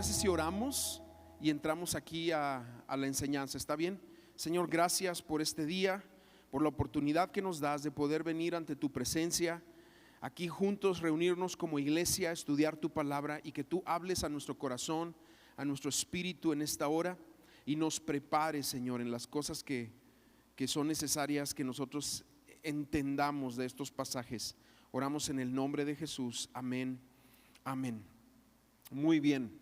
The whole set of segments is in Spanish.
parece si oramos y entramos aquí a la enseñanza? ¿Está bien? Señor, gracias por este día, por la oportunidad que nos das de poder venir ante tu presencia, aquí juntos reunirnos como iglesia, estudiar tu palabra y que tú hables a nuestro corazón, a nuestro espíritu en esta hora y nos prepares, Señor, en las cosas que son necesarias que nosotros entendamos de estos pasajes. Oramos en el nombre de Jesús. Amén. Amén. Muy bien.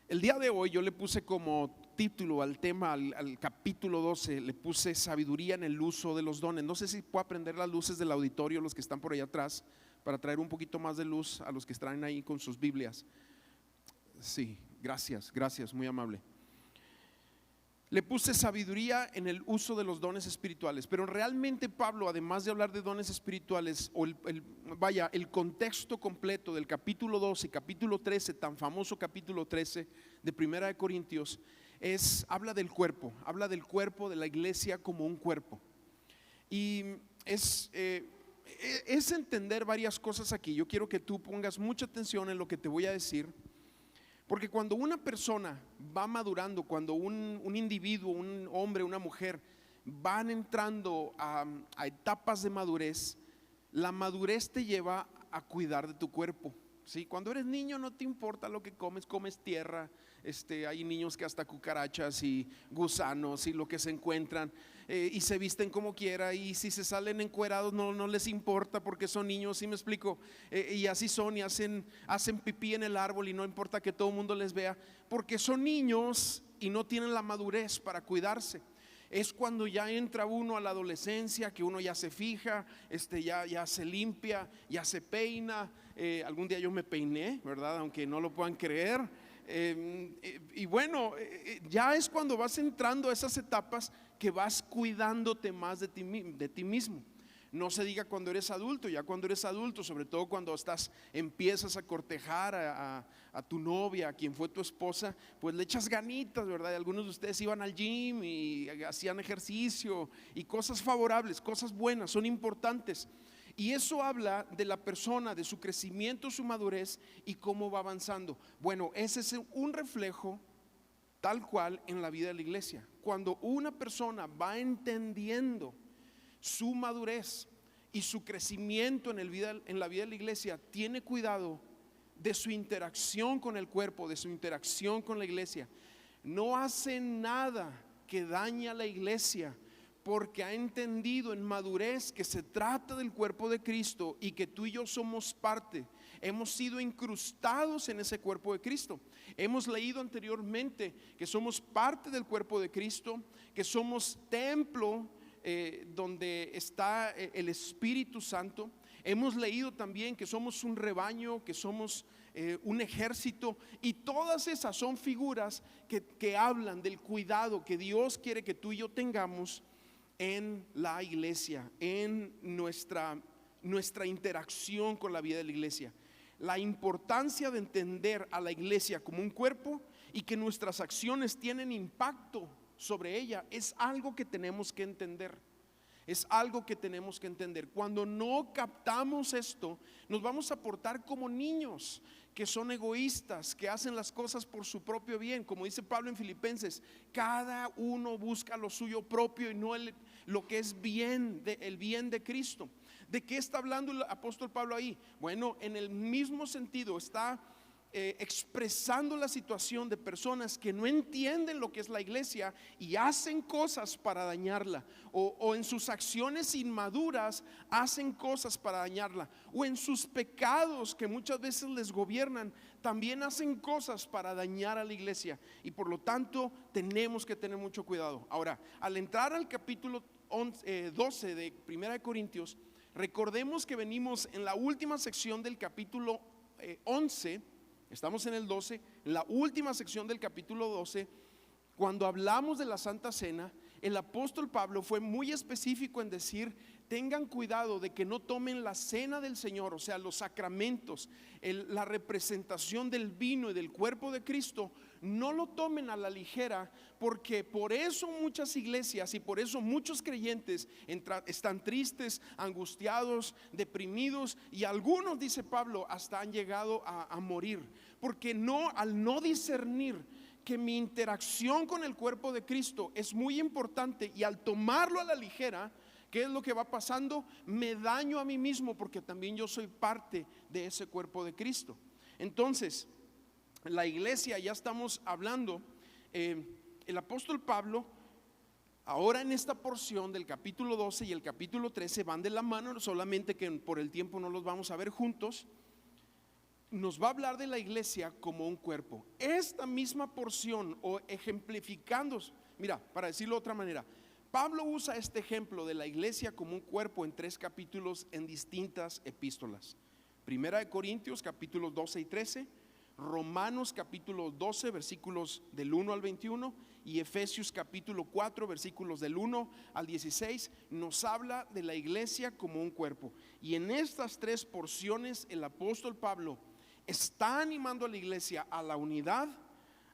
El día de hoy yo le puse como título al tema, al capítulo 12, le puse sabiduría en el uso de los dones. No sé si puedo prender las luces del auditorio, los que están por allá atrás, para traer un poquito más de luz a los que están ahí con sus Biblias. Sí, gracias, muy amable. Le puse sabiduría en el uso de los dones espirituales, pero realmente Pablo, además de hablar de dones espirituales, o el contexto completo del capítulo 12 y capítulo 13, tan famoso capítulo 13 de Primera de Corintios, habla del cuerpo de la iglesia como un cuerpo. Y es entender varias cosas aquí. Yo quiero que tú pongas mucha atención en lo que te voy a decir. Porque cuando una persona va madurando, cuando un individuo, un hombre, una mujer van entrando a etapas de madurez, la madurez te lleva a cuidar de tu cuerpo. ¿Sí? Cuando eres niño no te importa lo que comes, comes tierra. Hay niños que hasta cucarachas y gusanos y lo que se encuentran, y se visten como quiera, y si se salen encuerados no les importa porque son niños, ¿sí me explico? Y así son, y hacen pipí en el árbol y no importa que todo el mundo les vea porque son niños y no tienen la madurez para cuidarse. Es cuando ya entra uno a la adolescencia que uno ya se fija, ya se limpia, ya se peina. Algún día yo me peiné, ¿verdad? Aunque no lo puedan creer. Y bueno, ya es cuando vas entrando a esas etapas que vas cuidándote más de ti mismo. No se diga cuando eres adulto. Ya cuando eres adulto, sobre todo cuando empiezas a cortejar a tu novia, a quien fue tu esposa, pues le echas ganitas, ¿verdad? Y algunos de ustedes iban al gym y hacían ejercicio y cosas favorables, cosas buenas, son importantes. Y eso habla de la persona, de su crecimiento, su madurez y cómo va avanzando. Bueno, ese es un reflejo tal cual en la vida de la iglesia. Cuando una persona va entendiendo su madurez y su crecimiento en la vida de la iglesia, tiene cuidado de su interacción con el cuerpo, de su interacción con la iglesia. No hace nada que dañe a la iglesia, porque ha entendido en madurez que se trata del cuerpo de Cristo y que tú y yo somos parte. Hemos sido incrustados en ese cuerpo de Cristo. Hemos leído anteriormente que somos parte del cuerpo de Cristo, que somos templo donde está el Espíritu Santo. Hemos leído también que somos un rebaño, que somos un ejército, y todas esas son figuras que hablan del cuidado que Dios quiere que tú y yo tengamos en la iglesia, en nuestra interacción con la vida de la iglesia. La importancia de entender a la iglesia como un cuerpo y que nuestras acciones tienen impacto sobre ella es algo que tenemos que entender. Es algo que tenemos que entender. Cuando no captamos esto, nos vamos a portar como niños que son egoístas, que hacen las cosas por su propio bien. Como dice Pablo en Filipenses, cada uno busca lo suyo propio y no lo que es el bien de Cristo. ¿De qué está hablando el apóstol Pablo ahí? Bueno, en el mismo sentido está expresando la situación de personas que no entienden lo que es la iglesia y hacen cosas para dañarla, o en sus acciones inmaduras hacen cosas para dañarla, o en sus pecados que muchas veces les gobiernan también hacen cosas para dañar a la iglesia, y por lo tanto tenemos que tener mucho cuidado. Ahora, al entrar al capítulo 12 de Primera de Corintios, recordemos que venimos en la última sección del capítulo 11. Estamos en el 12, en la última sección del capítulo 12. Cuando hablamos de la Santa Cena, el apóstol Pablo fue muy específico en decir: tengan cuidado de que no tomen la cena del Señor, o sea, los sacramentos, la representación del vino y del cuerpo de Cristo, no lo tomen a la ligera, porque por eso muchas iglesias y por eso muchos creyentes están tristes, angustiados, deprimidos, y algunos, dice Pablo, hasta han llegado a morir, porque al no discernir que mi interacción con el cuerpo de Cristo es muy importante, y al tomarlo a la ligera, ¿qué es lo que va pasando? Me daño a mí mismo, porque también yo soy parte de ese cuerpo de Cristo. Entonces, la iglesia, ya estamos hablando, el apóstol Pablo, ahora en esta porción del capítulo 12 y el capítulo 13 van de la mano, solamente que por el tiempo no los vamos a ver juntos. Nos va a hablar de la iglesia como un cuerpo. Esta misma porción, o ejemplificando, mira, para decirlo de otra manera, Pablo usa este ejemplo de la iglesia como un cuerpo en 3 capítulos en distintas epístolas. Primera de Corintios capítulos 12 y 13, Romanos capítulo 12 versículos del 1 al 21 y Efesios capítulo 4 versículos del 1 al 16 nos habla de la iglesia como un cuerpo. Y en estas 3 porciones el apóstol Pablo está animando a la iglesia a la unidad,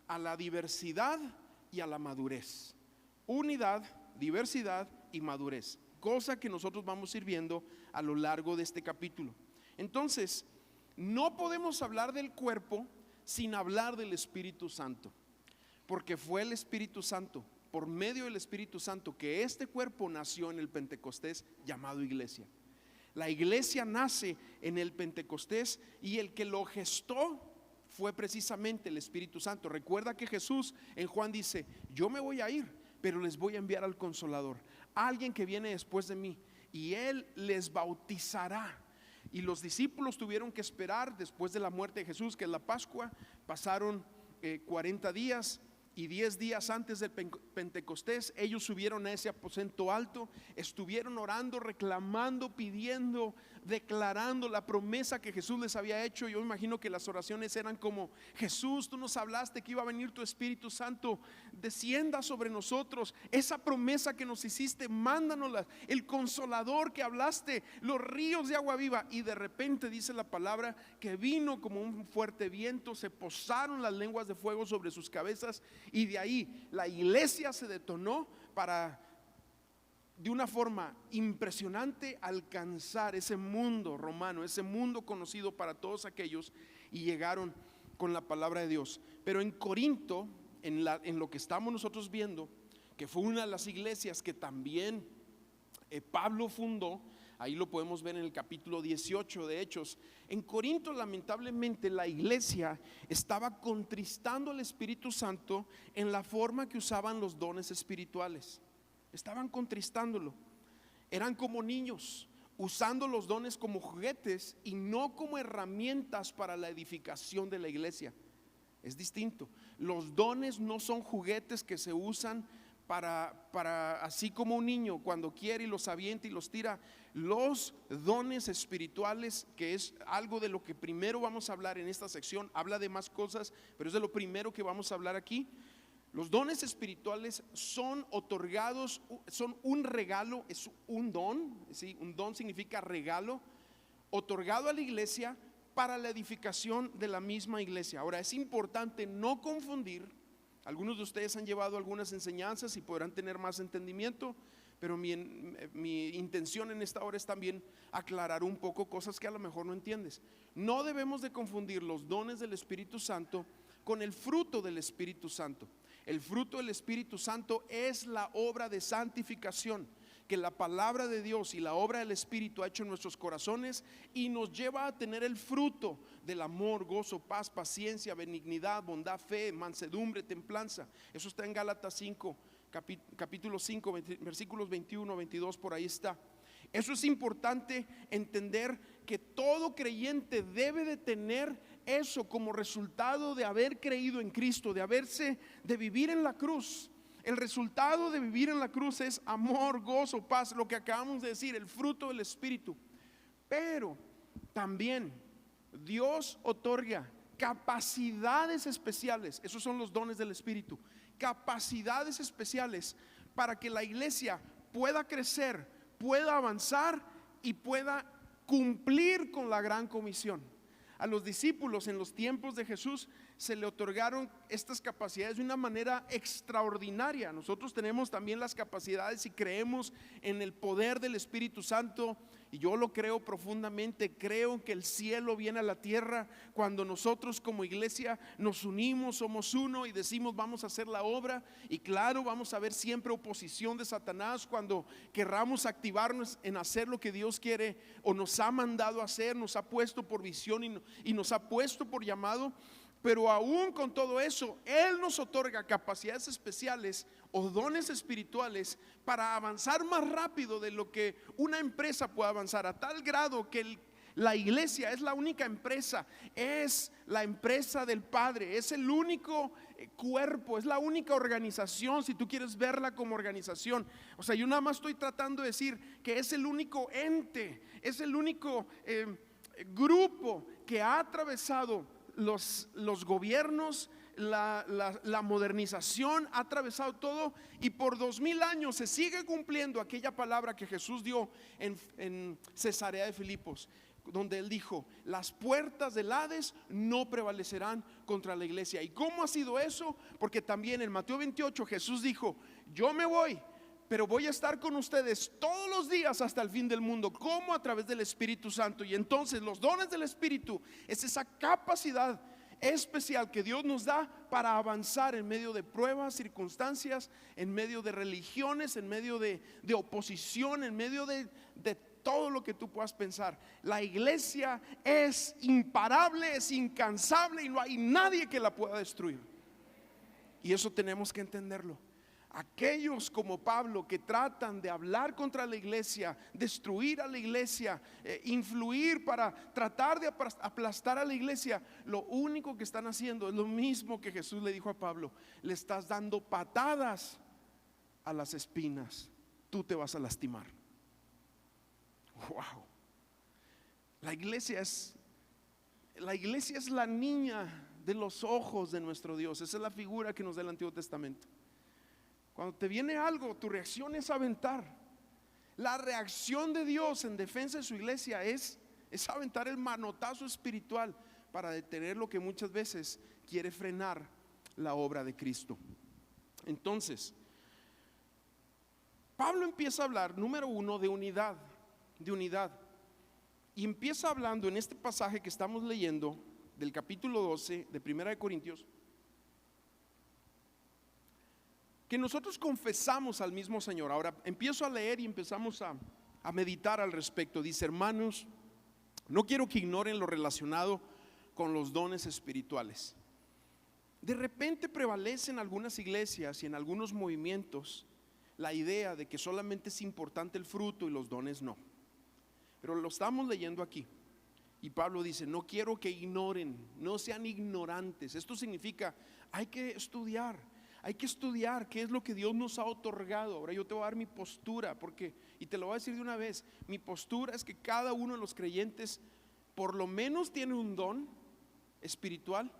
a la diversidad y a la madurez. Unidad, diversidad y madurez, cosa que nosotros vamos a ir viendo a lo largo de este capítulo. Entonces, no podemos hablar del cuerpo sin hablar del Espíritu Santo, porque fue el Espíritu Santo, por medio del Espíritu Santo, que este cuerpo nació en el Pentecostés llamado iglesia. La iglesia nace en el Pentecostés, y el que lo gestó fue precisamente el Espíritu Santo. Recuerda que Jesús en Juan dice: yo me voy a ir, pero les voy a enviar al Consolador, alguien que viene después de mí, y Él les bautizará. Y los discípulos tuvieron que esperar después de la muerte de Jesús, que es la Pascua. Pasaron 40 días, y 10 días antes del Pentecostés ellos subieron a ese aposento alto, estuvieron orando, reclamando, pidiendo, declarando la promesa que Jesús les había hecho. Yo imagino que las oraciones eran como: Jesús, tú nos hablaste que iba a venir tu Espíritu Santo, descienda sobre nosotros, esa promesa que nos hiciste, mándanosla, el Consolador que hablaste, los ríos de agua viva. Y de repente dice la palabra que vino como un fuerte viento, se posaron las lenguas de fuego sobre sus cabezas, y de ahí la iglesia se detonó para, de una forma impresionante, alcanzar ese mundo romano, ese mundo conocido para todos aquellos, y llegaron con la palabra de Dios. Pero en Corinto, en lo que estamos nosotros viendo, que fue una de las iglesias que también Pablo fundó, ahí lo podemos ver en el capítulo 18 de Hechos. En Corinto, lamentablemente, la iglesia estaba contristando al Espíritu Santo en la forma que usaban los dones espirituales. Estaban contristándolo. Eran como niños, usando los dones como juguetes y no como herramientas para la edificación de la iglesia. Es distinto. Los dones no son juguetes que se usan para así como un niño cuando quiere y los avienta y los tira. Los dones espirituales, que es algo de lo que primero vamos a hablar en esta sección, habla de más cosas, pero es de lo primero que vamos a hablar aquí. Los dones espirituales son otorgados, son un regalo, es un don, ¿sí? Un don significa regalo, otorgado a la iglesia para la edificación de la misma iglesia. Ahora, es importante no confundir. Algunos de ustedes han llevado algunas enseñanzas y podrán tener más entendimiento, pero mi intención en esta hora es también aclarar un poco cosas que a lo mejor no entiendes. No debemos de confundir los dones del Espíritu Santo con el fruto del Espíritu Santo. El fruto del Espíritu Santo es la obra de santificación que la palabra de Dios y la obra del Espíritu ha hecho en nuestros corazones, y nos lleva a tener el fruto del amor, gozo, paz, paciencia, benignidad, bondad, fe, mansedumbre, templanza. Eso está en Gálatas 5, capítulo 5, versículos 21, 22, por ahí está. Eso es importante entender, que todo creyente debe de tener eso como resultado de haber creído en Cristo, de vivir en la cruz. El resultado de vivir en la cruz es amor, gozo, paz, lo que acabamos de decir, el fruto del Espíritu. Pero también Dios otorga capacidades especiales, esos son los dones del Espíritu, capacidades especiales para que la iglesia pueda crecer, pueda avanzar y pueda cumplir con la gran comisión. a los discípulos en los tiempos de Jesús se le otorgaron estas capacidades de una manera extraordinaria. Nosotros tenemos también las capacidades y creemos en el poder del Espíritu Santo, y yo lo creo profundamente. Creo que el cielo viene a la tierra cuando nosotros como iglesia nos unimos, somos uno y decimos vamos a hacer la obra. Y claro, vamos a ver siempre oposición de Satanás cuando querramos activarnos en hacer lo que Dios quiere o nos ha mandado a hacer, nos ha puesto por visión y nos ha puesto por llamado. Pero aún con todo eso, Él nos otorga capacidades especiales o dones espirituales para avanzar más rápido de lo que una empresa puede avanzar, a tal grado que la iglesia es la única empresa, es la empresa del Padre, es el único cuerpo, es la única organización, si tú quieres verla como organización. O sea, yo nada más estoy tratando de decir que es el único ente, es el único grupo que ha atravesado los gobiernos, la modernización, ha atravesado todo, y por 2000 años se sigue cumpliendo aquella palabra que Jesús dio en Cesarea de Filipos, donde Él dijo: las puertas del Hades no prevalecerán contra la iglesia. ¿Y cómo ha sido eso? Porque también en Mateo 28 Jesús dijo: yo me voy, pero voy a estar con ustedes todos los días hasta el fin del mundo. ¿Cómo? A través del Espíritu Santo. Y entonces los dones del Espíritu es esa capacidad especial que Dios nos da para avanzar en medio de pruebas, circunstancias, en medio de religiones, en medio de oposición, en medio de todo lo que tú puedas pensar. La iglesia es imparable, es incansable, y no hay nadie que la pueda destruir. Y eso tenemos que entenderlo. Aquellos como Pablo que tratan de hablar contra la iglesia, destruir a la iglesia, influir para tratar de aplastar a la iglesia, lo único que están haciendo es lo mismo que Jesús le dijo a Pablo: le estás dando patadas a las espinas, tú te vas a lastimar. Wow. La iglesia es la niña de los ojos de nuestro Dios. Esa es la figura que nos da el Antiguo Testamento. Cuando te viene algo, tu reacción es aventar. La reacción de Dios en defensa de su iglesia es aventar el manotazo espiritual para detener lo que muchas veces quiere frenar la obra de Cristo. Entonces, Pablo empieza a hablar, número uno, de unidad. Y empieza hablando en este pasaje que estamos leyendo del capítulo 12 de Primera de Corintios, que nosotros confesamos al mismo Señor. Ahora empiezo a leer y empezamos a meditar al respecto. Dice: hermanos, no quiero que ignoren lo relacionado con los dones espirituales. De repente prevalece en algunas iglesias y en algunos movimientos la idea de que solamente es importante el fruto y los dones no. Pero lo estamos leyendo aquí, y Pablo dice: no quiero que ignoren, no sean ignorantes. Esto significa, hay que estudiar qué es lo que Dios nos ha otorgado. Ahora yo te voy a dar mi postura, y te lo voy a decir de una vez: mi postura es que cada uno de los creyentes por lo menos tiene un don espiritual,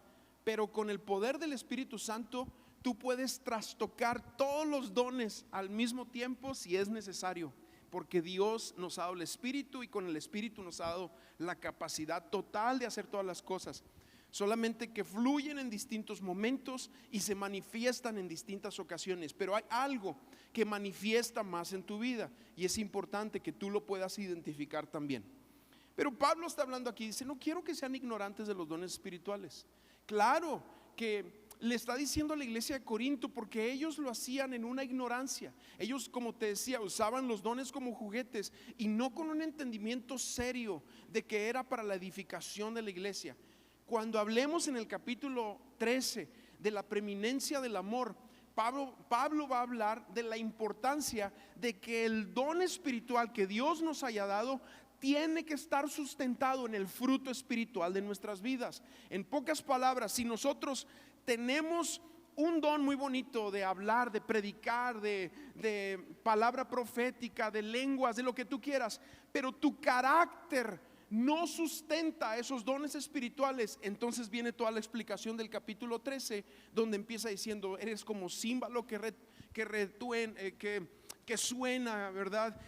pero con el poder del Espíritu Santo tú puedes trastocar todos los dones al mismo tiempo si es necesario, porque Dios nos ha dado el Espíritu, y con el Espíritu nos ha dado la capacidad total de hacer todas las cosas. Solamente que fluyen en distintos momentos y se manifiestan en distintas ocasiones. Pero hay algo que manifiesta más en tu vida, y es importante que tú lo puedas identificar también. Pero Pablo está hablando aquí, dice: no quiero que sean ignorantes de los dones espirituales. Claro que le está diciendo a la iglesia de Corinto, porque ellos lo hacían en una ignorancia. Ellos, como te decía, usaban los dones como juguetes y no con un entendimiento serio de que era para la edificación de la iglesia. Cuando hablemos en el capítulo 13 de la preeminencia del amor, Pablo va a hablar de la importancia de que el don espiritual que Dios nos haya dado tiene que estar sustentado en el fruto espiritual de nuestras vidas. En pocas palabras, si nosotros tenemos un don muy bonito de hablar, de predicar, de palabra profética, de lenguas, de lo que tú quieras, pero tu carácter no sustenta esos dones espirituales, entonces viene toda la explicación del capítulo 13, donde empieza diciendo: eres como címbalo que suena, ¿verdad?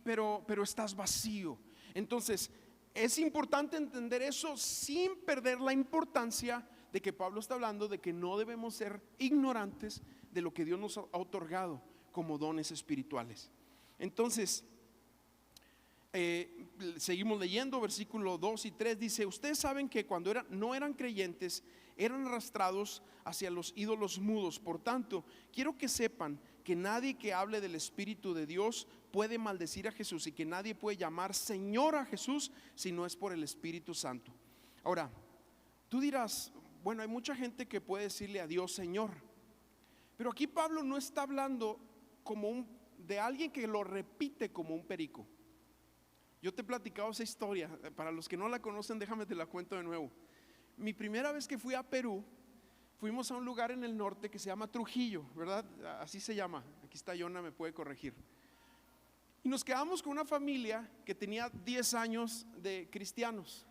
Pero estás vacío. Entonces es importante entender eso sin perder la importancia de que Pablo está hablando de que no debemos ser ignorantes de lo que Dios nos ha otorgado como dones espirituales. Entonces, seguimos leyendo, versículo 2 y 3 dice: ustedes saben que cuando no eran creyentes, eran arrastrados hacia los ídolos mudos. Por tanto, quiero que sepan que nadie que hable del Espíritu de Dios puede maldecir a Jesús, y que nadie puede llamar Señor a Jesús si no es por el Espíritu Santo. Ahora, tú dirás, bueno, hay mucha gente que puede decirle a Dios Señor, pero aquí Pablo no está hablando de alguien que lo repite como un perico. Yo te he platicado esa historia, para los que no la conocen, déjame te la cuento de nuevo. Mi primera vez que fui a Perú, fuimos a un lugar en el norte que se llama Trujillo, ¿verdad? Así se llama, aquí está Yona, me puede corregir. Y nos quedamos con una familia que tenía 10 años de cristianos,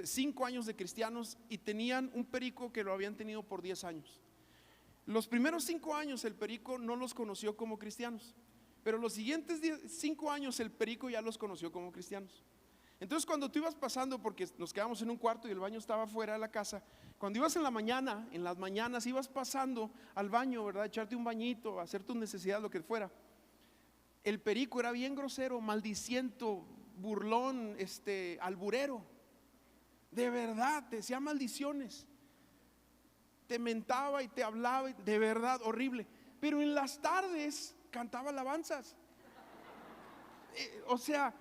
5 años de cristianos, y tenían un perico que lo habían tenido por 10 años. Los primeros 5 años el perico no los conoció como cristianos, pero los siguientes 5 años el perico ya los conoció como cristianos. Entonces cuando tú ibas pasando, porque nos quedamos en un cuarto y el baño estaba fuera de la casa, cuando ibas en las mañanas ibas pasando al baño, ¿verdad? Echarte un bañito, hacer tus necesidades, lo que fuera. El perico era bien grosero, maldiciento, burlón, alburero. De verdad, te decía maldiciones, te mentaba y te hablaba, de verdad, horrible. Pero en las tardes cantaba alabanzas. O sea,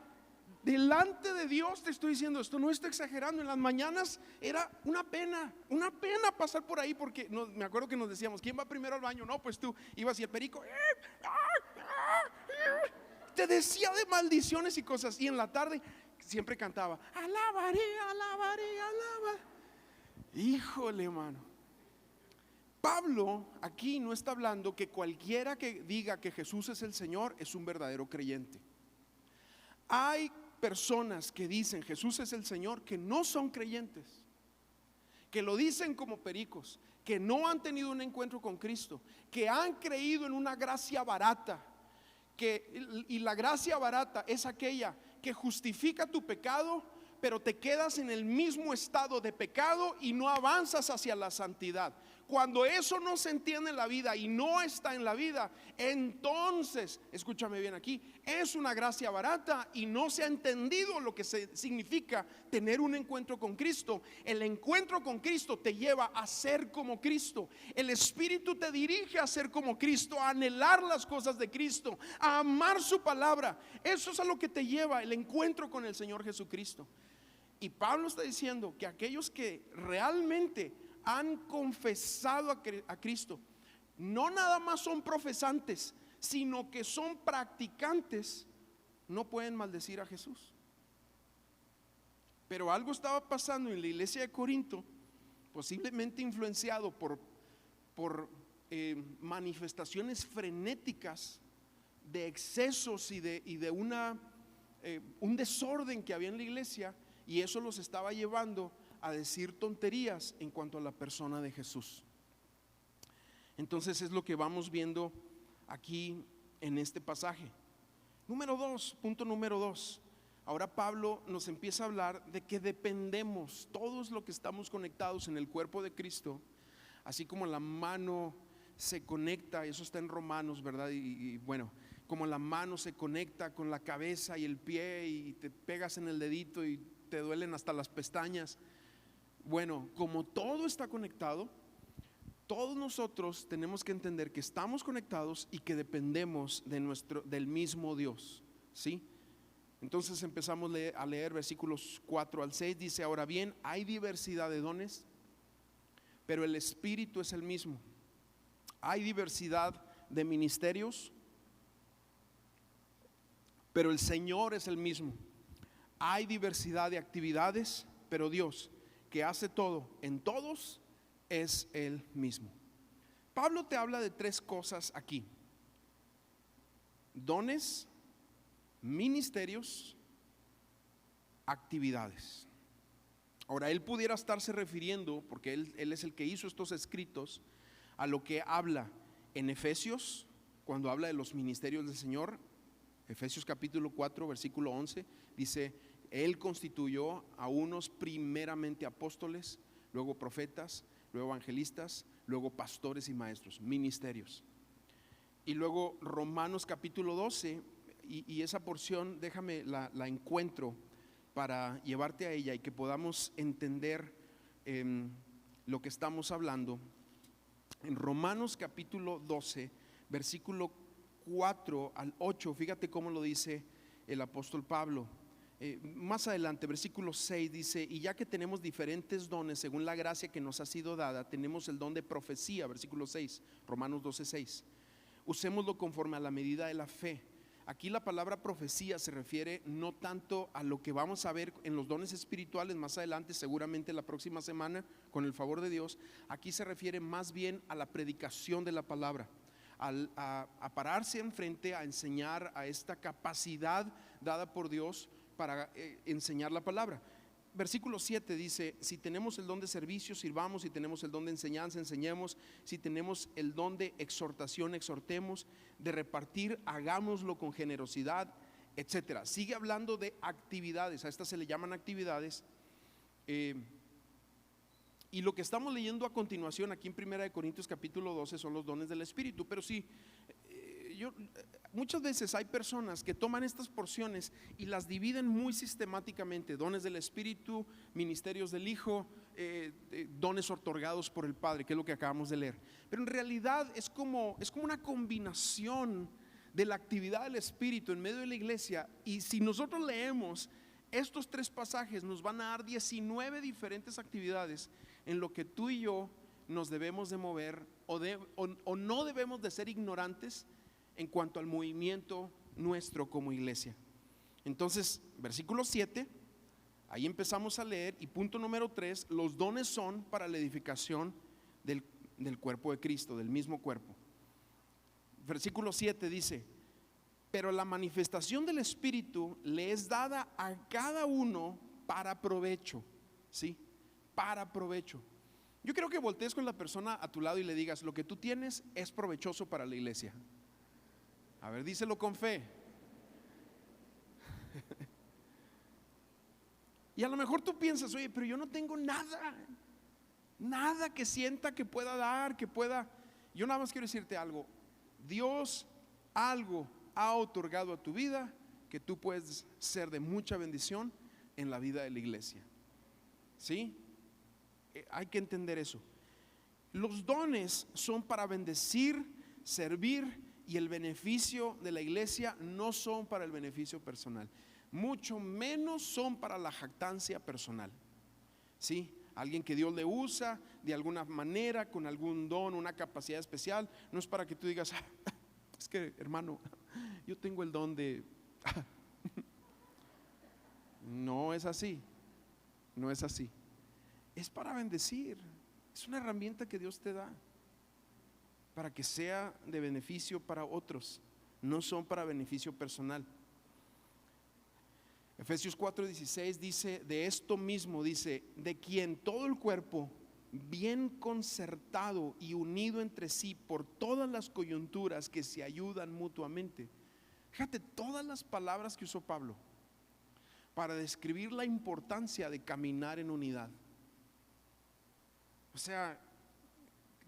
delante de Dios te estoy diciendo, esto no está exagerando. En las mañanas era una pena pasar por ahí, porque me acuerdo que nos decíamos, ¿quién va primero al baño? No, pues tú ibas, y el perico te decía de maldiciones y cosas. Y en la tarde siempre cantaba, alabaré, alabaré, alabaré. Híjole, hermano, Pablo aquí no está hablando que cualquiera que diga que Jesús es el Señor es un verdadero creyente. Hay personas que dicen Jesús es el Señor que no son creyentes, que lo dicen como pericos, que no han tenido un encuentro con Cristo, que han creído en una gracia barata, y la gracia barata es aquella que justifica tu pecado, pero te quedas en el mismo estado de pecado y no avanzas hacia la santidad. Cuando eso no se entiende en la vida y no está en la vida, entonces, escúchame bien aquí, es una gracia barata y no se ha entendido lo que significa tener un encuentro con Cristo. El encuentro con Cristo te lleva a ser como Cristo. El Espíritu te dirige a ser como Cristo, a anhelar las cosas de Cristo, a amar su palabra. Eso es a lo que te lleva el encuentro con el Señor Jesucristo. Y Pablo está diciendo que aquellos que realmente han confesado a Cristo, no nada más son profesantes, sino que son practicantes, no pueden maldecir a Jesús. Pero algo estaba pasando en la iglesia de Corinto, posiblemente influenciado por manifestaciones frenéticas de excesos y de un desorden que había en la iglesia, y eso los estaba llevando a decir tonterías en cuanto a la persona de Jesús. Entonces es lo que vamos viendo aquí en este pasaje. Punto número 2. Ahora Pablo nos empieza a hablar de que dependemos, todos los que estamos conectados en el cuerpo de Cristo, así como la mano se conecta, eso está en Romanos, ¿verdad? Y bueno, como la mano se conecta con la cabeza y el pie y te pegas en el dedito y te duelen hasta las pestañas. Bueno, como todo está conectado, todos nosotros tenemos que entender que estamos conectados y que dependemos del mismo Dios, ¿sí? Entonces empezamos a leer versículos 4 al 6. Dice: ahora bien, hay diversidad de dones, pero el Espíritu es el mismo. Hay diversidad de ministerios, pero el Señor es el mismo. Hay diversidad de actividades, pero Dios, que hace todo en todos, es el mismo. Pablo te habla de 3 cosas aquí: dones, ministerios, actividades. Ahora, él pudiera estarse refiriendo, porque él es el que hizo estos escritos, a lo que habla en Efesios, cuando habla de los ministerios del Señor. Efesios capítulo 4 versículo 11 Dice, Él constituyó a unos primeramente apóstoles, luego profetas, luego evangelistas, luego pastores y maestros, ministerios. Y luego Romanos capítulo 12, y esa porción déjame la encuentro para llevarte a ella y que podamos entender lo que estamos hablando. En Romanos capítulo 12, versículo 4 al 8, fíjate cómo lo dice el apóstol Pablo. Más adelante, versículo 6 dice, y ya que tenemos diferentes dones según la gracia que nos ha sido dada, tenemos el don de profecía, versículo 6, Romanos 12, 6. Usémoslo conforme a la medida de la fe. Aquí la palabra profecía se refiere no tanto a lo que vamos a ver en los dones espirituales más adelante, seguramente la próxima semana, con el favor de Dios. Aquí se refiere más bien a la predicación de la palabra, a pararse enfrente, a enseñar, a esta capacidad dada por Dios para enseñar la palabra. Versículo 7 dice, si tenemos el don de servicio, sirvamos; si tenemos el don de enseñanza, enseñemos; si tenemos el don de exhortación, exhortemos; de repartir, hagámoslo con generosidad, etcétera. Sigue hablando de actividades, a estas se le llaman actividades. Y lo que estamos leyendo a continuación aquí en 1 Corintios capítulo 12 son los dones del Espíritu. Pero sí, muchas veces hay personas que toman estas porciones y las dividen muy sistemáticamente: dones del Espíritu, ministerios del Hijo, dones otorgados por el Padre, que es lo que acabamos de leer. Pero en realidad es como una combinación de la actividad del Espíritu en medio de la iglesia. Y si nosotros leemos estos tres pasajes, nos van a dar 19 diferentes actividades en lo que tú y yo nos debemos de mover, o no debemos de ser ignorantes en cuanto al movimiento nuestro como iglesia. Entonces, versículo 7, ahí empezamos a leer, y punto número 3, los dones son para la edificación del cuerpo de Cristo, del mismo cuerpo. Versículo 7 dice, pero la manifestación del Espíritu le es dada a cada uno para provecho, ¿sí? Para provecho. Yo quiero que voltees con la persona a tu lado y le digas, lo que tú tienes es provechoso para la iglesia. A ver, díselo con fe. Y a lo mejor tú piensas, oye, pero yo no tengo nada que sienta que pueda dar, que pueda. Yo nada más quiero decirte algo: Dios algo ha otorgado a tu vida que tú puedes ser de mucha bendición en la vida de la iglesia. ¿Sí? Hay que entender eso. Los dones son para bendecir, servir, y el beneficio de la iglesia no son para el beneficio personal, mucho menos son para la jactancia personal. ¿Sí? Alguien que Dios le usa de alguna manera, con algún don, una capacidad especial, no es para que tú digas, es que hermano, yo tengo el don de... No es así, no es así. Es para bendecir, es una herramienta que Dios te da para que sea de beneficio para otros, no son para beneficio personal. Efesios 4:16 dice, de esto mismo dice, de quien todo el cuerpo, bien concertado y unido entre sí por todas las coyunturas que se ayudan mutuamente. Fíjate todas las palabras que usó Pablo para describir la importancia de caminar en unidad. O sea,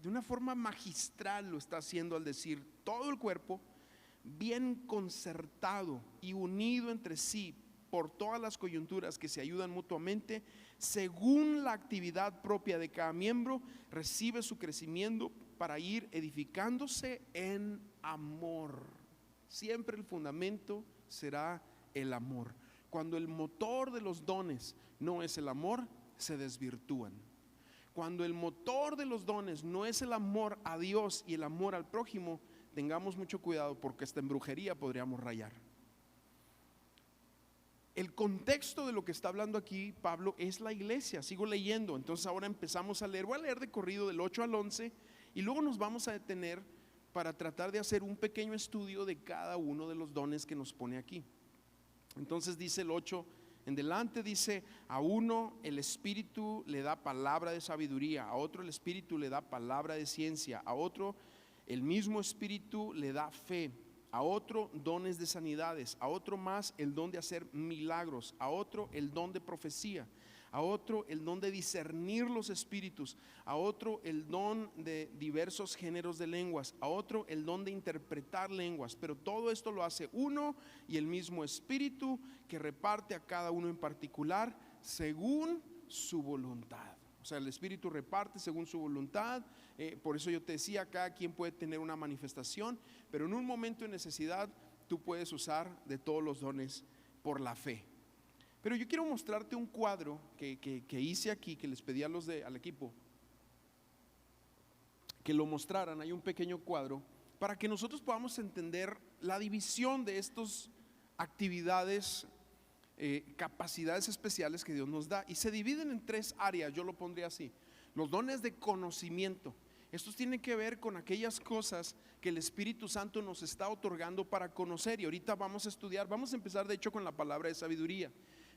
de una forma magistral lo está haciendo al decir, todo el cuerpo bien concertado y unido entre sí por todas las coyunturas que se ayudan mutuamente, según la actividad propia de cada miembro, recibe su crecimiento para ir edificándose en amor. Siempre el fundamento será el amor. Cuando el motor de los dones no es el amor, se desvirtúan. Cuando el motor de los dones no es el amor a Dios y el amor al prójimo, tengamos mucho cuidado, porque hasta en brujería podríamos rayar. El contexto de lo que está hablando aquí Pablo es la iglesia. Sigo leyendo, entonces ahora empezamos a leer. Voy a leer de corrido del 8 al 11 y luego nos vamos a detener para tratar de hacer un pequeño estudio de cada uno de los dones que nos pone aquí. Entonces dice el 8 en delante, dice, a uno el Espíritu le da palabra de sabiduría, a otro el Espíritu le da palabra de ciencia, a otro el mismo Espíritu le da fe, a otro dones de sanidades, a otro más el don de hacer milagros, a otro el don de profecía, a otro el don de discernir los espíritus, a otro el don de diversos géneros de lenguas, a otro el don de interpretar lenguas. Pero todo esto lo hace uno y el mismo Espíritu, que reparte a cada uno en particular según su voluntad. O sea, el Espíritu reparte según su voluntad. Por eso yo te decía, cada quien puede tener una manifestación, pero en un momento de necesidad tú puedes usar de todos los dones por la fe. Pero yo quiero mostrarte un cuadro que hice aquí, que les pedí al equipo que lo mostraran. Hay un pequeño cuadro para que nosotros podamos entender la división de estas actividades, capacidades especiales que Dios nos da, y se dividen en tres áreas. Yo lo pondría así: los dones de conocimiento. Estos tienen que ver con aquellas cosas que el Espíritu Santo nos está otorgando para conocer, y ahorita vamos a estudiar, vamos a empezar de hecho con la palabra de sabiduría,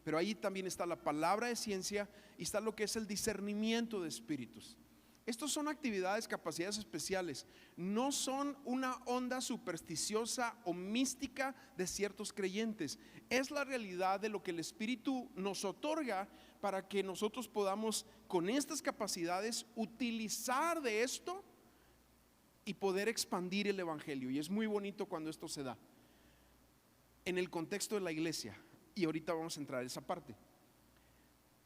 pero ahí también está la palabra de ciencia y está lo que es el discernimiento de espíritus. Estos son actividades, capacidades especiales, no son una onda supersticiosa o mística de ciertos creyentes. Es la realidad de lo que el Espíritu nos otorga para que nosotros podamos, con estas capacidades, utilizar de esto y poder expandir el Evangelio. Y es muy bonito cuando esto se da en el contexto de la iglesia, y ahorita vamos a entrar a esa parte.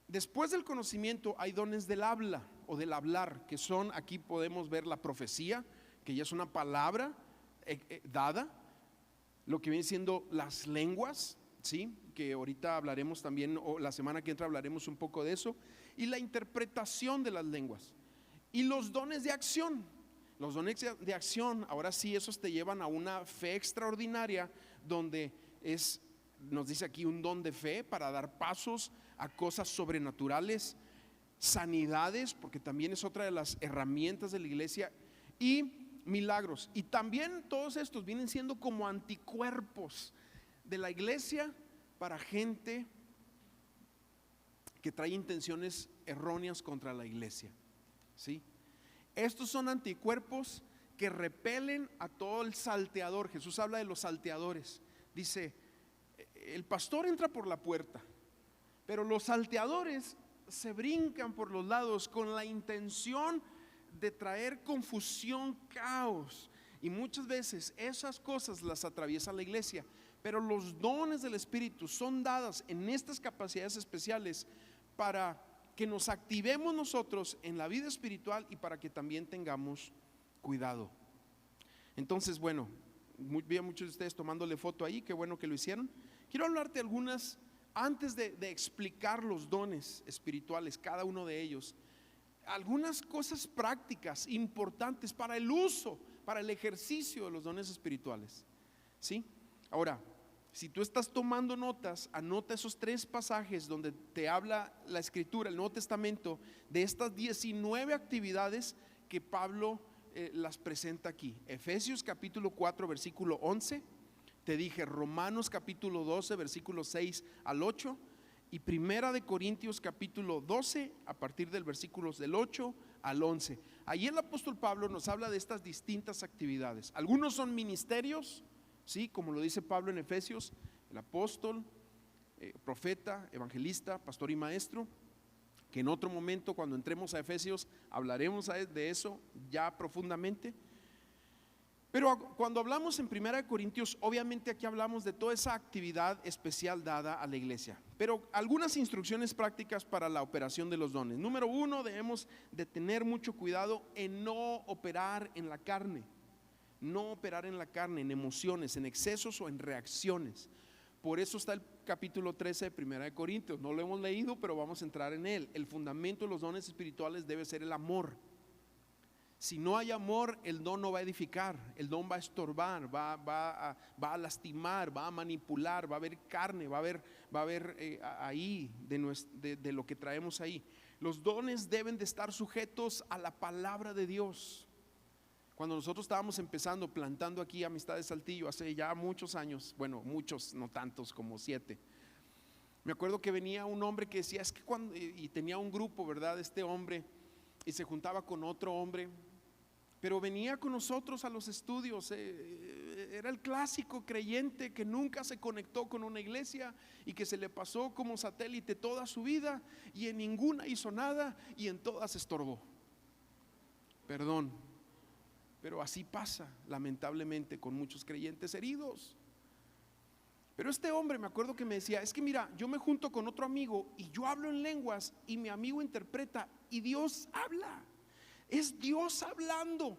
Después del conocimiento hay dones del habla o del hablar, que son, aquí podemos ver la profecía, que ya es una palabra dada, lo que viene siendo las lenguas, ¿sí? Que ahorita hablaremos también, o la semana que entra hablaremos un poco de eso, y la interpretación de las lenguas, y los dones de acción. Los dones de acción, ahora sí, esos te llevan a una fe extraordinaria, donde nos dice aquí, un don de fe para dar pasos a cosas sobrenaturales, sanidades, porque también es otra de las herramientas de la iglesia, y milagros. Y también todos estos vienen siendo como anticuerpos de la iglesia para gente que trae intenciones erróneas contra la iglesia, ¿sí? Estos son anticuerpos que repelen a todo el salteador. Jesús habla de los salteadores. Dice, el pastor entra por la puerta, pero los salteadores se brincan por los lados con la intención de traer confusión, caos. Y muchas veces esas cosas las atraviesa la iglesia. Pero los dones del Espíritu son dadas en estas capacidades especiales para que nos activemos nosotros en la vida espiritual y para que también tengamos cuidado. Entonces, bueno, vi a muchos de ustedes tomándole foto ahí, qué bueno que lo hicieron. Quiero hablarte algunas, antes de explicar los dones espirituales, cada uno de ellos, algunas cosas prácticas importantes para el uso, para el ejercicio de los dones espirituales, ¿sí? Ahora, si tú estás tomando notas, anota esos tres pasajes donde te habla la Escritura, el Nuevo Testamento, de estas 19 actividades que Pablo las presenta aquí. Efesios capítulo 4 versículo 11, te dije Romanos capítulo 12 versículos 6 al 8, y Primera de Corintios capítulo 12 a partir del versículos del 8 al 11. Ahí el apóstol Pablo nos habla de estas distintas actividades. Algunos son ministerios, sí, como lo dice Pablo en Efesios, el apóstol, profeta, evangelista, pastor y maestro, que en otro momento, cuando entremos a Efesios, hablaremos de eso ya profundamente. Pero cuando hablamos en 1 Corintios, obviamente aquí hablamos de toda esa actividad especial dada a la iglesia, pero algunas instrucciones prácticas para la operación de los dones. Número 1, debemos de tener mucho cuidado en no operar en la carne. No operar en la carne, en emociones, en excesos o en reacciones. Por eso está el capítulo 13 de 1 Corintios. No lo hemos leído, pero vamos a entrar en él. El fundamento de los dones espirituales debe ser el amor. Si no hay amor, el don no va a edificar, el don va a estorbar, va a lastimar, va a manipular, va a haber carne, va a haber ahí de lo que traemos ahí. Los dones deben de estar sujetos a la palabra de Dios. Cuando nosotros estábamos empezando, plantando aquí Amistad de Saltillo hace ya muchos años, bueno, muchos, no tantos, como 7. Me acuerdo que venía un hombre que decía, es que y tenía un grupo, ¿verdad? Este hombre, y se juntaba con otro hombre, pero venía con nosotros a los estudios. Era el clásico creyente que nunca se conectó con una iglesia y que se le pasó como satélite toda su vida y en ninguna hizo nada y en todas estorbó. Perdón, pero así pasa lamentablemente con muchos creyentes heridos. Pero este hombre, me acuerdo que me decía: es que mira, yo me junto con otro amigo y yo hablo en lenguas y mi amigo interpreta y Dios habla. Es Dios hablando.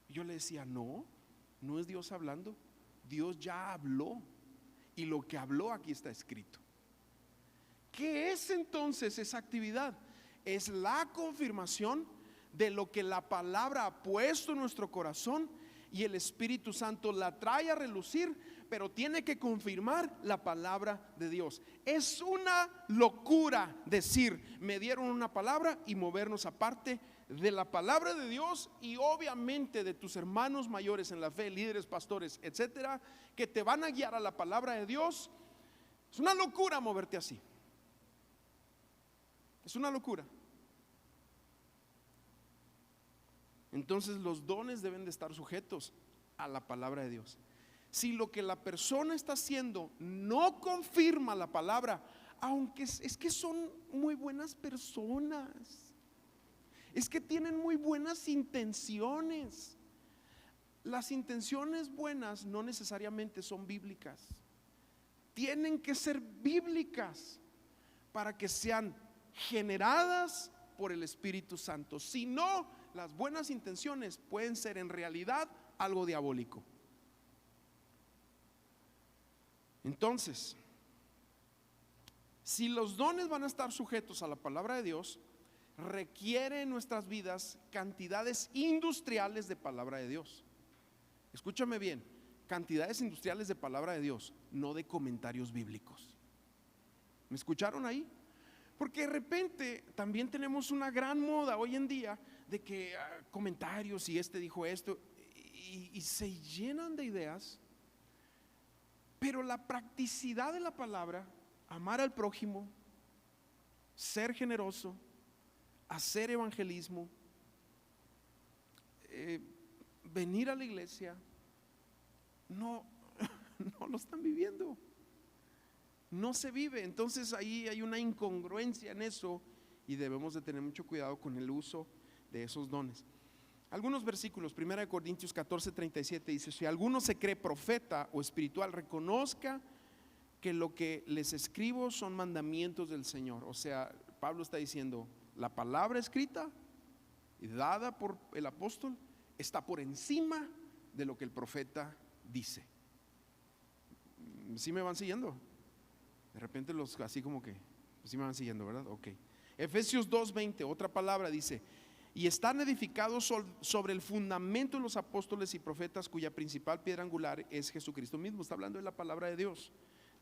Y yo le decía: no, no es Dios hablando. Dios ya habló y lo que habló aquí está escrito. ¿Qué es entonces esa actividad? Es la confirmación de lo que la palabra ha puesto en nuestro corazón y el Espíritu Santo la trae a relucir, pero tiene que confirmar la palabra de Dios. Es una locura decir: me dieron una palabra, y movernos aparte de la palabra de Dios y obviamente de tus hermanos mayores en la fe, líderes, pastores, etcétera, que te van a guiar a la palabra de Dios. Es una locura moverte así. Es una locura. Entonces los dones deben de estar sujetos a la palabra de Dios. Si lo que la persona está haciendo no confirma la palabra, aunque es que son muy buenas personas, es que tienen muy buenas intenciones. Las intenciones buenas no necesariamente son bíblicas. Tienen que ser bíblicas para que sean generadas por el Espíritu Santo. Si no, las buenas intenciones pueden ser en realidad algo diabólico. Entonces, si los dones van a estar sujetos a la palabra de Dios, requiere en nuestras vidas cantidades industriales de palabra de Dios. Escúchame bien, cantidades industriales de palabra de Dios, no de comentarios bíblicos. ¿Me escucharon ahí? Porque de repente también tenemos una gran moda hoy en día de que comentarios y este dijo esto y se llenan de ideas, pero la practicidad de la palabra, amar al prójimo, ser generoso, hacer evangelismo, venir a la iglesia, no lo están viviendo. No se vive. Entonces ahí hay una incongruencia en eso y debemos de tener mucho cuidado con el uso de esos dones. Algunos versículos, 1 Corintios 14:37 dice: si alguno se cree profeta o espiritual, reconozca que lo que les escribo son mandamientos del Señor. O sea, Pablo está diciendo: la palabra escrita y dada por el apóstol está por encima de lo que el profeta dice. ¿Sí me van siguiendo? De repente los así como que sí me van siguiendo, ¿verdad? Ok. Efesios 2:20, otra palabra dice: y están edificados sobre el fundamento de los apóstoles y profetas, cuya principal piedra angular es Jesucristo mismo. Está hablando de la palabra de Dios.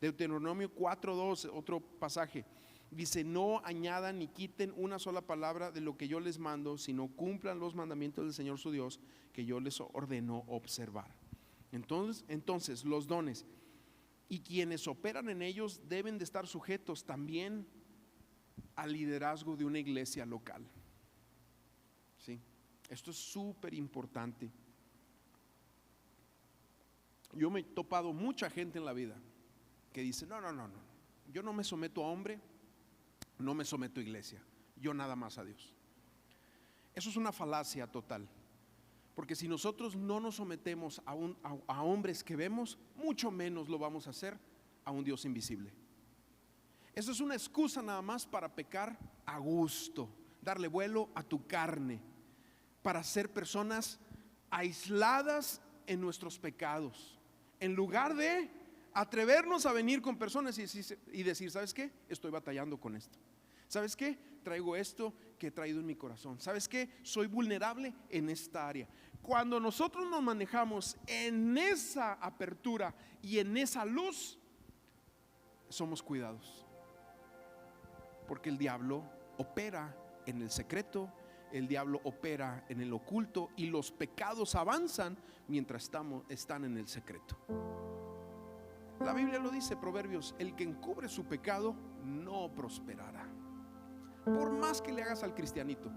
Deuteronomio 4:2, otro pasaje, dice: no añadan ni quiten una sola palabra de lo que yo les mando, sino cumplan los mandamientos del Señor su Dios, que yo les ordeno observar. Entonces los dones y quienes operan en ellos deben de estar sujetos también al liderazgo de una iglesia local. ¿Sí? Esto es súper importante. Yo me he topado mucha gente en la vida que dice: no, yo no me someto a hombre, no me someto a iglesia, yo nada más a Dios. Eso es una falacia total, porque si nosotros no nos sometemos a hombres que vemos, mucho menos lo vamos a hacer a un Dios invisible. Eso es una excusa nada más para pecar a gusto, darle vuelo a tu carne, para ser personas aisladas en nuestros pecados, en lugar de atrevernos a venir con personas y decir: ¿sabes qué? Estoy batallando con esto. ¿Sabes qué? Traigo esto que he traído en mi corazón. ¿Sabes qué? Soy vulnerable en esta área. Cuando nosotros nos manejamos en esa apertura y en esa luz, somos cuidados, porque el diablo opera en el secreto, el diablo opera en el oculto, y los pecados avanzan mientras están en el secreto. La Biblia lo dice, Proverbios: el que encubre su pecado no prosperará. Por más que le hagas al cristianito,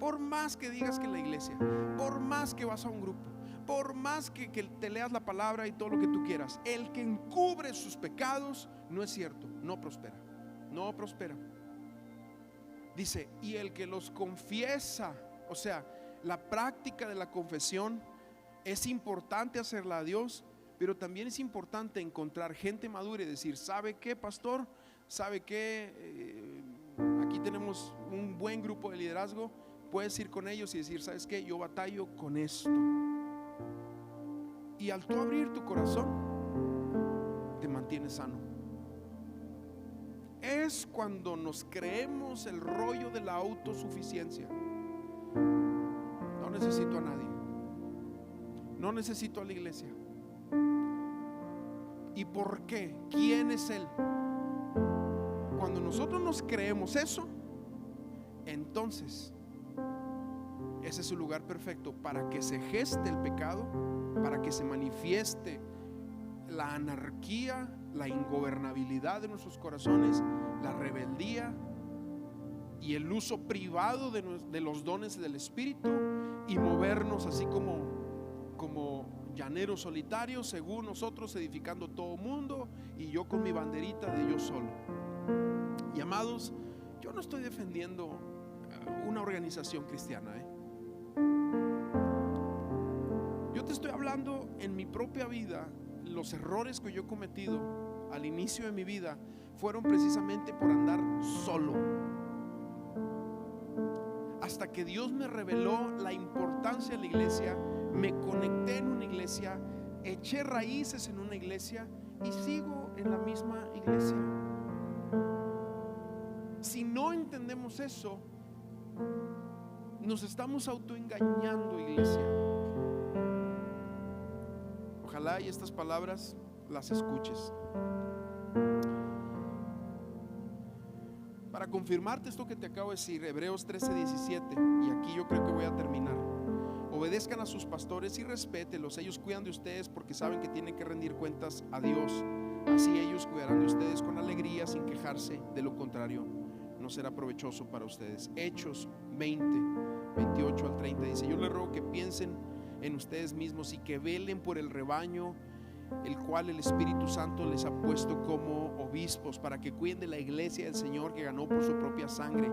Por más que digas que en la iglesia, por más que vas a un grupo, por más que te leas la palabra y todo lo que tú quieras, el que encubre sus pecados, no es cierto, no prospera, no prospera. Dice, y el que los confiesa, o sea, la práctica de la confesión es importante hacerla a Dios, pero también es importante encontrar gente madura y decir, ¿sabe qué, pastor? ¿Sabe qué? Aquí tenemos un buen grupo de liderazgo. Puedes ir con ellos y decir, ¿sabes qué? Yo batallo con esto. Y al tú abrir tu corazón, te mantienes sano. Es cuando nos creemos el rollo de la autosuficiencia. No necesito a nadie, no necesito a la iglesia. ¿Y por qué? ¿Quién es Él? Cuando nosotros nos creemos eso, entonces ese es el lugar perfecto para que se geste el pecado, para que se manifieste la anarquía, la ingobernabilidad de nuestros corazones, la rebeldía y el uso privado de los dones del Espíritu, y movernos así como llaneros solitarios, según nosotros, edificando todo mundo, y yo con mi banderita de yo solo. Y amados, yo no estoy defendiendo una organización cristiana, Yo te estoy hablando en mi propia vida. Los errores que yo he cometido al inicio de mi vida fueron precisamente por andar solo, hasta que Dios me reveló la importancia de la iglesia. Me conecté en una iglesia, eché raíces en una iglesia y sigo en la misma iglesia. Si no entendemos eso, nos estamos autoengañando, iglesia. Ojalá y estas palabras las escuches. Para confirmarte esto que te acabo de decir, Hebreos 13:17, y aquí yo creo que voy a terminar. Obedezcan a sus pastores y respétenlos. Ellos cuidan de ustedes porque saben que tienen que rendir cuentas a Dios. Así ellos cuidarán de ustedes con alegría, sin quejarse. De lo contrario, no será provechoso para ustedes. Hechos 20:28 al 30 dice: yo les ruego que piensen en ustedes mismos y que velen por el rebaño, el cual el Espíritu Santo les ha puesto como obispos, para que cuiden de la iglesia del Señor, que ganó por su propia sangre.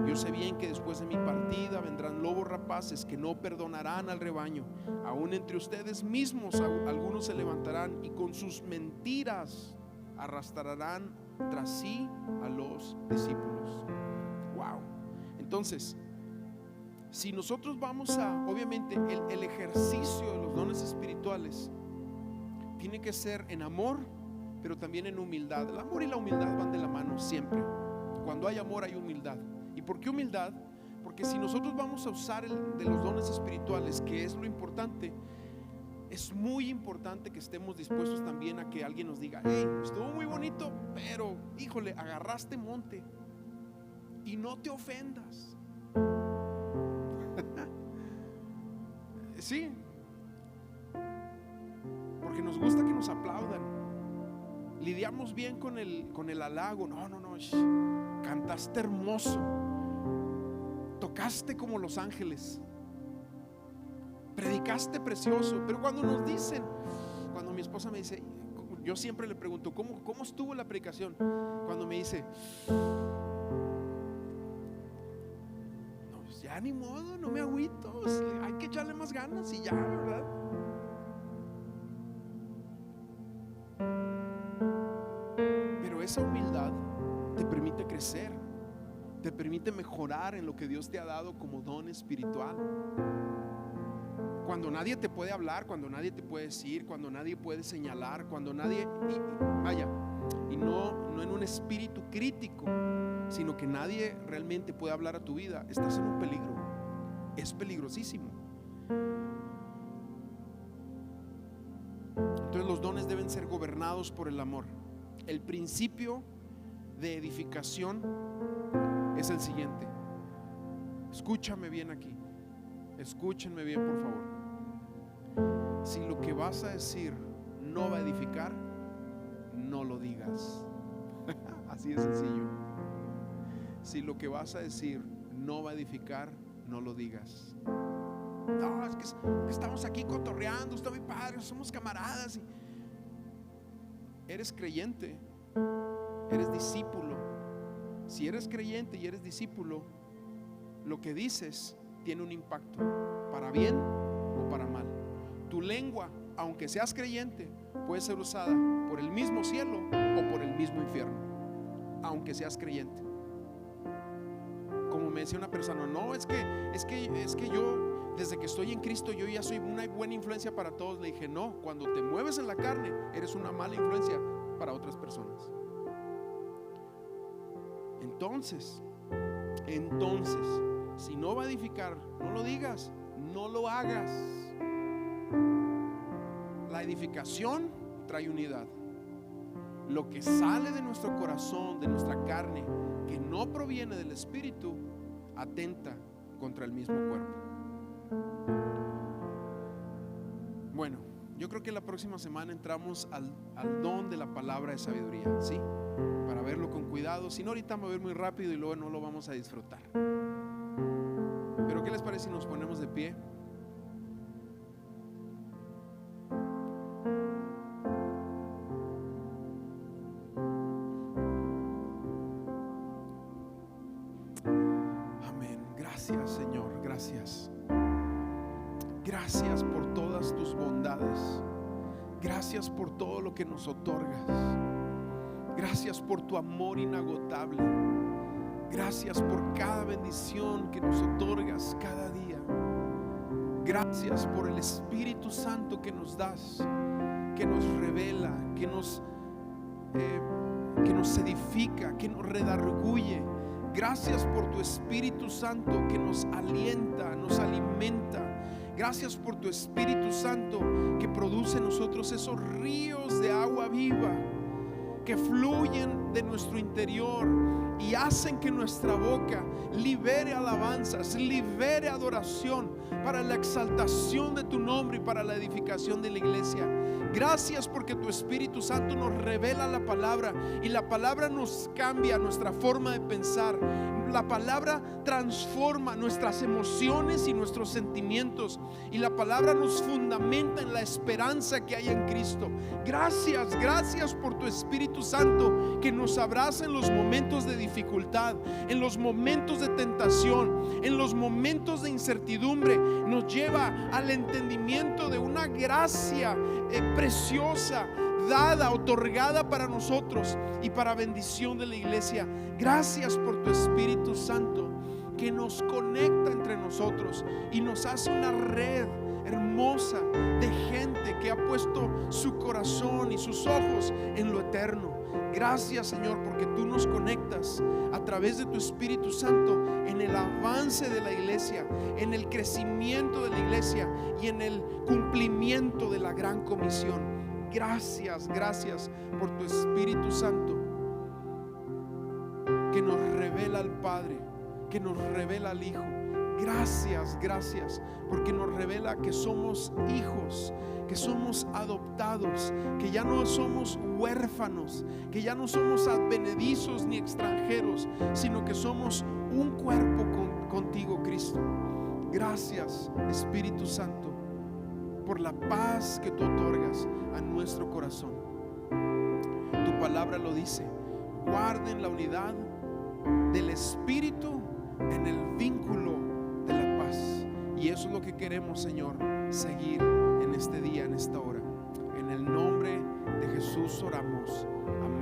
Yo sé bien que después de mi partida vendrán lobos rapaces que no perdonarán al rebaño. Aún entre ustedes mismos algunos se levantarán y con sus mentiras arrastrarán tras sí a los discípulos. Wow. Entonces, si nosotros vamos a, obviamente el ejercicio de los dones espirituales tiene que ser en amor, pero también en humildad. El amor y la humildad van de la mano siempre. Cuando hay amor hay humildad. ¿Y por qué humildad? Porque si nosotros vamos a usar de los dones espirituales, que es lo importante, es muy importante que estemos dispuestos también a que alguien nos diga: hey, estuvo muy bonito, pero híjole, agarraste monte, y no te ofendas. Sí, porque nos gusta que nos aplaudan. Lidiamos bien con el halago. No, cantaste hermoso, tocaste como los ángeles, predicaste precioso. Pero cuando nos dicen, cuando mi esposa me dice, yo siempre le pregunto: ¿cómo estuvo la predicación? Cuando me dice: no, pues ya ni modo, no me agüito, hay que echarle más ganas y ya, ¿verdad? Pero esa humildad te permite crecer, te permite mejorar en lo que Dios te ha dado como don espiritual. Cuando nadie te puede hablar, cuando nadie te puede decir, cuando nadie puede señalar, cuando nadie, y no en un espíritu crítico, sino que nadie realmente puede hablar a tu vida, estás en un peligro. Es peligrosísimo. Entonces los dones deben ser gobernados por el amor. El principio de edificación es el siguiente. Escúchame bien aquí. Escúchenme bien, por favor. Si lo que vas a decir no va a edificar, no lo digas. Así de sencillo. Si lo que vas a decir no va a edificar, no lo digas. No, es que estamos aquí cotorreando, está muy padre, somos camaradas. Eres creyente, eres discípulo. Si eres creyente y eres discípulo, lo que dices tiene un impacto, para bien o para mal. Tu lengua, aunque seas creyente, puede ser usada por el mismo cielo o por el mismo infierno, aunque seas creyente. Como me decía una persona, no, es que yo, desde que estoy en Cristo, yo ya soy una buena influencia para todos. Le dije, no, cuando te mueves en la carne, eres una mala influencia para otras personas. Entonces, si no va a edificar, no lo digas, no lo hagas. La edificación trae unidad. Lo que sale de nuestro corazón, de nuestra carne, que no proviene del Espíritu, atenta contra el mismo cuerpo. Bueno, yo creo que la próxima semana entramos al don de la palabra de sabiduría, ¿sí? Para verlo con cuidado. Si no, ahorita me voy a ver muy rápido y luego no lo vamos a disfrutar. Pero ¿qué les parece si nos ponemos de pie? Amén. Gracias, Señor, gracias. Gracias por todas tus bondades. Gracias por todo lo que nos otorgas. Gracias por tu amor inagotable. Gracias por cada bendición que nos otorgas cada día. Gracias por el Espíritu Santo que nos das, que nos revela, que nos edifica, que nos redarguye. Gracias por tu Espíritu Santo que nos alienta, nos alimenta. Gracias por tu Espíritu Santo que produce en nosotros esos ríos de agua viva que fluyen de nuestro interior y hacen que nuestra boca libere alabanzas, libere adoración para la exaltación de tu nombre y para la edificación de la iglesia. Gracias porque tu Espíritu Santo nos revela la palabra y la palabra nos cambia nuestra forma de pensar. La palabra transforma nuestras emociones y nuestros sentimientos, y la palabra nos fundamenta en la esperanza que hay en Cristo. Gracias, gracias por tu Espíritu Santo que nos abraza en los momentos de dificultad, en los momentos de tentación, en los momentos de incertidumbre. Nos lleva al entendimiento de una gracia preciosa, dada, otorgada para nosotros y para bendición de la iglesia. Gracias por tu Espíritu Santo que nos conecta entre nosotros y nos hace una red hermosa de gente que ha puesto su corazón y sus ojos en lo eterno. Gracias, Señor, porque tú nos conectas a través de tu Espíritu Santo en el avance de la iglesia, en el crecimiento de la iglesia y en el cumplimiento de la gran comisión. Gracias, gracias por tu Espíritu Santo que nos revela al Padre, que nos revela al Hijo. Gracias, gracias porque nos revela que somos hijos, que somos adoptados, que ya no somos huérfanos, que ya no somos advenedizos ni extranjeros, sino que somos un cuerpo contigo, Cristo. Gracias, Espíritu Santo, por la paz que tú otorgas a nuestro corazón. Tu palabra lo dice: guarden la unidad del Espíritu en el vínculo de la paz. Y eso es lo que queremos, Señor, seguir en este día, en esta hora. En el nombre de Jesús oramos. Amén.